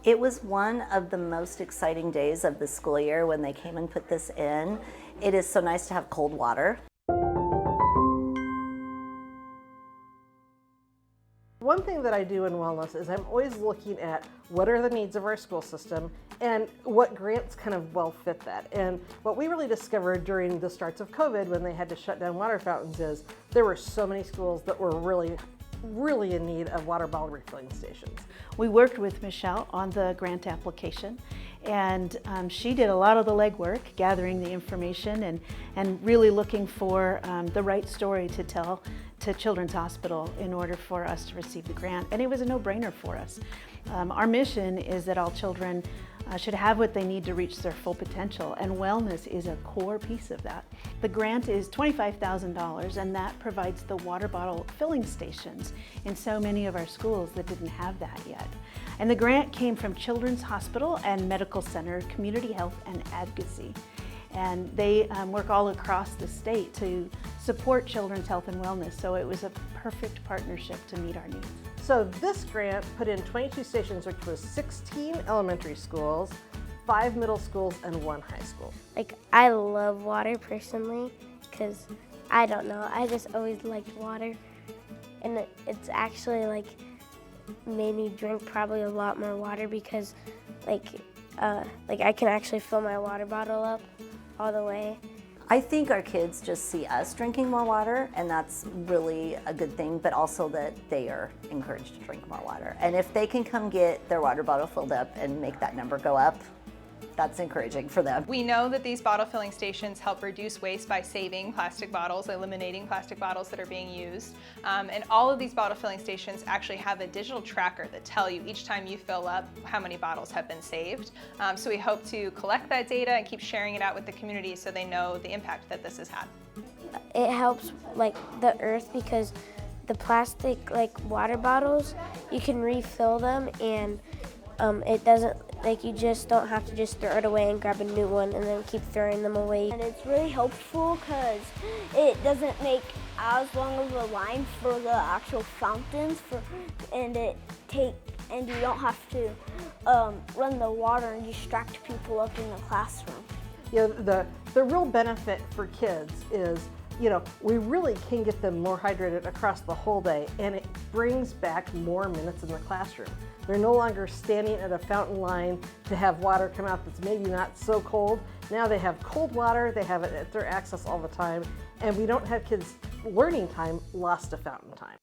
It was one of the most exciting days of the school year when they came and put this in. It is so nice to have cold water. One thing that I do in wellness is I'm always looking at what are the needs of our school system and what grants kind of well fit that. And what we really discovered during the starts of COVID when they had to shut down water fountains is there were so many schools that were really in need of water bottle refilling stations. We worked with Michelle on the grant application, and she did a lot of the legwork, gathering the information and really looking for the right story to tell to Children's Hospital in order for us to receive the grant. And it was a no-brainer for us. Our mission is that all children should have what they need to reach their full potential, and wellness is a core piece of that. The grant is $25,000, and that provides the water bottle filling stations in so many of our schools that didn't have that yet. And the grant came from Children's Hospital and Medical Center, Community Health and Advocacy. And they work all across the state to support children's health and wellness, so it was a perfect partnership to meet our needs. So this grant put in 22 stations, which was 16 elementary schools, 5 middle schools, and 1 high school. I love water personally, because I don't know, I just always liked water. And it's actually made me drink probably a lot more water because I can actually fill my water bottle up all the way. I think our kids just see us drinking more water, and that's really a good thing, but also that they are encouraged to drink more water. And if they can come get their water bottle filled up and make that number go up, that's encouraging for them. We know that these bottle filling stations help reduce waste by saving plastic bottles, eliminating plastic bottles that are being used. And all of these bottle filling stations actually have a digital tracker that tell you each time you fill up how many bottles have been saved. So we hope to collect that data and keep sharing it out with the community so they know the impact that this has had. It helps the earth because the plastic water bottles, you can refill them, and it doesn't, you just don't have to just throw it away and grab a new one and then keep throwing them away. And it's really helpful because it doesn't make as long of a line for the actual fountains, and you don't have to run the water and distract people up in the classroom. The real benefit for kids is, we really can get them more hydrated across the whole day, and it brings back more minutes in the classroom. They're no longer standing at a fountain line to have water come out that's maybe not so cold. Now they have cold water, they have it at their access all the time, and we don't have kids' learning time lost to fountain time.